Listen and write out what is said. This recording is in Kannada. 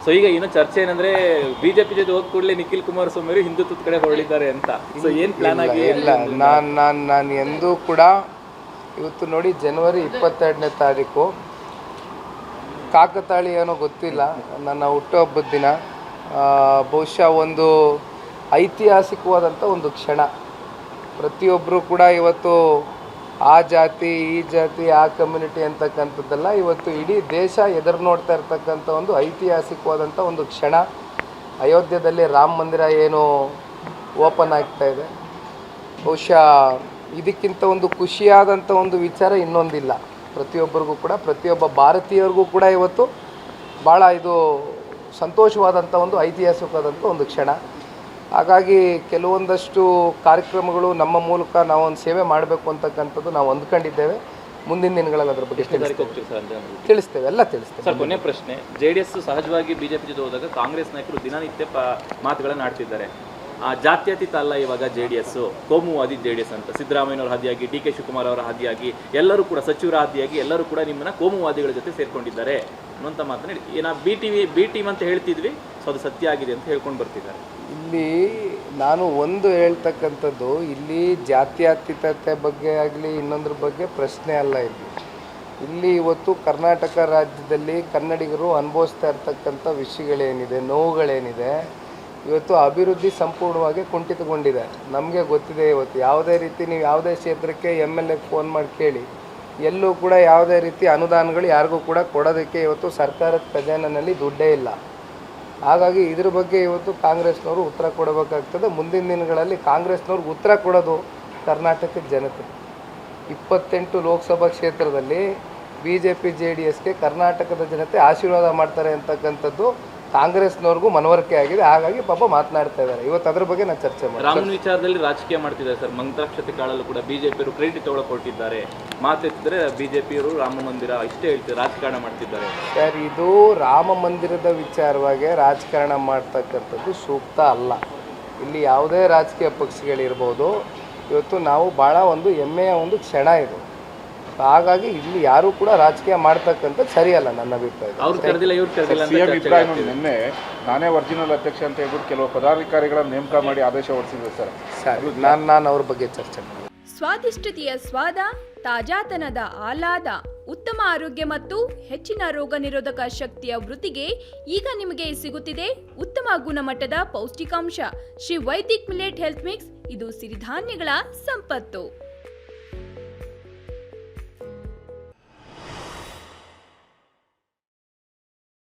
ಸೊ ಈಗ ಇನ್ನೂ ಚರ್ಚೆ ಏನಂದ್ರೆ ಬಿಜೆಪಿ ಜೊತೆ ಹೋದ ಕೂಡಲೇ ನಿಖಿಲ್ ಕುಮಾರಸ್ವಾಮಿ ಅವರು ಹಿಂದುತ್ವದ ಕಡೆ ಹೊರಳಿದ್ದಾರೆ ಅಂತ. ಸೊ ಏನು ಪ್ಲಾನ್ ಆಗಿ? ಇಲ್ಲ, ನಾನು ಎಂದೂ ಕೂಡ ಇವತ್ತು ನೋಡಿ ಜನವರಿ 22ನೇ ತಾರೀಕು ಕಾಕತಾಳಿ ಏನೋ ಗೊತ್ತಿಲ್ಲ, ನನ್ನ ಹುಟ್ಟುಹಬ್ಬದ ದಿನ. ಬಹುಶಃ ಒಂದು ಐತಿಹಾಸಿಕವಾದಂಥ ಒಂದು ಕ್ಷಣ. ಪ್ರತಿಯೊಬ್ಬರು ಕೂಡ ಇವತ್ತು ಆ ಜಾತಿ ಈ ಜಾತಿ ಆ ಕಮ್ಯುನಿಟಿ ಅಂತಕ್ಕಂಥದ್ದೆಲ್ಲ ಇವತ್ತು ಇಡೀ ದೇಶ ಎದುರು ನೋಡ್ತಾ ಇರ್ತಕ್ಕಂಥ ಒಂದು ಐತಿಹಾಸಿಕವಾದಂಥ ಒಂದು ಕ್ಷಣ. ಅಯೋಧ್ಯೆಯಲ್ಲಿ ರಾಮ ಮಂದಿರ ಏನು ಓಪನ್ ಆಗ್ತಾ ಇದೆ, ಬಹುಶಃ ಇದಕ್ಕಿಂತ ಒಂದು ಖುಷಿಯಾದಂಥ ಒಂದು ವಿಚಾರ ಇನ್ನೊಂದಿಲ್ಲ. ಪ್ರತಿಯೊಬ್ಬರಿಗೂ ಕೂಡ, ಪ್ರತಿಯೊಬ್ಬ ಭಾರತೀಯರಿಗೂ ಕೂಡ ಇವತ್ತು ಭಾಳ ಇದು ಸಂತೋಷವಾದಂಥ ಒಂದು ಐತಿಹಾಸಿಕವಾದಂಥ ಒಂದು ಕ್ಷಣ. ಹಾಗಾಗಿ ಕೆಲವೊಂದಷ್ಟು ಕಾರ್ಯಕ್ರಮಗಳು ನಮ್ಮ ಮೂಲಕ ನಾವು ಒಂದು ಸೇವೆ ಮಾಡಬೇಕು ಅಂತಕ್ಕಂಥದ್ದು ನಾವು ಅಂದ್ಕೊಂಡಿದ್ದೇವೆ. ಮುಂದಿನ ದಿನಗಳಲ್ಲಿ ಅದರ ಬಗ್ಗೆ ತಿಳಿಸ್ತೇವೆ, ಎಲ್ಲ ತಿಳಿಸ್ತೇವೆ. ಸರ್, ಕೊನೆ ಪ್ರಶ್ನೆ. JDS ಸಹಜವಾಗಿ ಬಿಜೆಪಿ ಜೊತೆ ಹೋದಾಗ ಕಾಂಗ್ರೆಸ್ ನಾಯಕರು ದಿನನಿತ್ಯ ಮಾತುಗಳನ್ನು ಆಡ್ತಿದ್ದಾರೆ. ಜಾತ್ಯತೀತ ಅಲ್ಲ ಇವಾಗ JDS, ಕೋಮುವಾದಿ JDS ಅಂತ. ಸಿದ್ದರಾಮಯ್ಯನವರ ಹಾದಿಯಾಗಿ, DK ಶಿವಕುಮಾರ್ ಅವರ ಹಾದಿಯಾಗಿ, ಎಲ್ಲರೂ ಕೂಡ ಸಚಿವರ ಹಾದಿಯಾಗಿ ಎಲ್ಲರೂ ಕೂಡ ನಿಮ್ಮನ್ನ ಕೋಮುವಾದಿಗಳ ಜೊತೆ ಸೇರ್ಕೊಂಡಿದ್ದಾರೆ ಅನ್ನೋಂಥ ಮಾತನ್ನ ಏನೋ ಬಿ ಟೀಮ್ ಅಂತ ಹೇಳ್ತಿದ್ವಿ. ಸೊ ಅದು ಸತ್ಯ ಆಗಿದೆ ಅಂತ ಹೇಳ್ಕೊಂಡು ಬರ್ತಿದ್ದಾರೆ. ಇಲ್ಲಿ ನಾನು ಒಂದು ಹೇಳ್ತಕ್ಕಂಥದ್ದು, ಇಲ್ಲಿ ಜಾತ್ಯತೀತತೆ ಬಗ್ಗೆ ಆಗಲಿ ಇನ್ನೊಂದ್ರ ಬಗ್ಗೆ ಪ್ರಶ್ನೆ ಅಲ್ಲ. ಇಲ್ಲಿ ಇವತ್ತು ಕರ್ನಾಟಕ ರಾಜ್ಯದಲ್ಲಿ ಕನ್ನಡಿಗರು ಅನುಭವಿಸ್ತಾ ಇರ್ತಕ್ಕಂಥ ವಿಷಯಗಳೇನಿದೆ, ನೋವುಗಳೇನಿದೆ, ಇವತ್ತು ಅಭಿವೃದ್ಧಿ ಸಂಪೂರ್ಣವಾಗಿ ಕುಂಠಿತಗೊಂಡಿದೆ. ನಮಗೆ ಗೊತ್ತಿದೆ. ಇವತ್ತು ಯಾವುದೇ ರೀತಿ ನೀವು ಯಾವುದೇ ಕ್ಷೇತ್ರಕ್ಕೆ MLA ಫೋನ್ ಮಾಡಿ ಕೇಳಿ, ಎಲ್ಲೂ ಕೂಡ ಯಾವುದೇ ರೀತಿ ಅನುದಾನಗಳು ಯಾರಿಗೂ ಕೂಡ ಕೊಡೋದಕ್ಕೆ ಇವತ್ತು ಸರ್ಕಾರದ ಖಜಾನೆಯಲ್ಲಿ ದುಡ್ಡೇ ಇಲ್ಲ. ಹಾಗಾಗಿ ಇದ್ರ ಬಗ್ಗೆ ಇವತ್ತು ಕಾಂಗ್ರೆಸ್ನವರು ಉತ್ತರ ಕೊಡಬೇಕಾಗ್ತದೆ. ಮುಂದಿನ ದಿನಗಳಲ್ಲಿ ಕಾಂಗ್ರೆಸ್ನವ್ರಿಗೆ ಉತ್ತರ ಕೊಡೋದು ಕರ್ನಾಟಕದ ಜನತೆ. 28 ಲೋಕಸಭಾ ಕ್ಷೇತ್ರದಲ್ಲಿ BJP JDSಗೆ ಕರ್ನಾಟಕದ ಜನತೆ ಆಶೀರ್ವಾದ ಮಾಡ್ತಾರೆ ಅಂತಕ್ಕಂಥದ್ದು ಕಾಂಗ್ರೆಸ್ನವ್ರಿಗೂ ಮನವರಿಕೆ ಆಗಿದೆ. ಹಾಗಾಗಿ ಪಾಪ ಮಾತನಾಡ್ತಾ ಇದ್ದಾರೆ. ಇವತ್ತು ಅದ್ರ ಬಗ್ಗೆ ನಾನು ಚರ್ಚೆ ಮಾಡಿ ರಾಮನ ವಿಚಾರದಲ್ಲಿ ರಾಜಕೀಯ ಮಾಡ್ತಿದ್ದಾರೆ ಸರ್. ಮಂತ್ರಾಕ್ಷತೆ ಕಾಳಲ್ಲೂ ಕೂಡ ಬಿಜೆಪಿಯವರು ಕ್ರೆಡಿಟ್ ತೊಗೊಳ್ಕೊಟ್ಟಿದ್ದಾರೆ. ಮಾತೆತ್ತಿದ್ರೆ ಬಿಜೆಪಿಯವರು ರಾಮ ಮಂದಿರ ಇಷ್ಟೇ ಹೇಳ್ತಾರೆ, ರಾಜಕಾರಣ ಮಾಡ್ತಿದ್ದಾರೆ. ಸರ್, ಇದು ರಾಮ ಮಂದಿರದ ವಿಚಾರವಾಗಿ ರಾಜಕಾರಣ ಮಾಡ್ತಕ್ಕಂಥದ್ದು ಸೂಕ್ತ ಅಲ್ಲ. ಇಲ್ಲಿ ಯಾವುದೇ ರಾಜಕೀಯ ಪಕ್ಷಗಳಿರ್ಬೋದು, ಇವತ್ತು ನಾವು ಭಾಳ ಒಂದು ಹೆಮ್ಮೆಯ ಒಂದು ಕ್ಷಣ ಇದು. ಹಾಗಾಗಿ ಇಲ್ಲಿ ಯಾರು ಕೂಡ ರಾಜಕೀಯ ಮಾಡ್ತಕ್ಕಂಥದ್ದು ಸರಿಯಲ್ಲ ನನ್ನ ಅಭಿಪ್ರಾಯ. ನಿನ್ನೆ ನಾನೇ ಒರಿಜಿನಲ್ ಅಧ್ಯಕ್ಷ ಅಂತ ಹೇಳ್ಬಿಟ್ಟು ಕೆಲವು ಪದಾಧಿಕಾರಿಗಳನ್ನು ನೇಮಕ ಮಾಡಿ ಆದೇಶ ಹೊರಡಿಸಿದ್ರು ಸರ್. ನಾನು ಅವ್ರ ಬಗ್ಗೆ ಚರ್ಚೆ ಮಾಡಿ. ಸ್ವಾದಿಷ್ಟತೆಯ ಸ್ವಾದ, ತಾಜಾತನದ ಆಹ್ಲಾದ, ಉತ್ತಮ ಆರೋಗ್ಯ ಮತ್ತು ಹೆಚ್ಚಿನ ರೋಗ ನಿರೋಧಕ ಶಕ್ತಿಯ ವೃದ್ಧಿಗೆ ಈಗ ನಿಮಗೆ ಸಿಗುತ್ತಿದೆ ಉತ್ತಮ ಗುಣಮಟ್ಟದ ಪೌಷ್ಟಿಕಾಂಶ. Shri Vaidik millet health mix. ಇದು ಸಿರಿಧಾನ್ಯಗಳ ಸಂಪತ್ತು.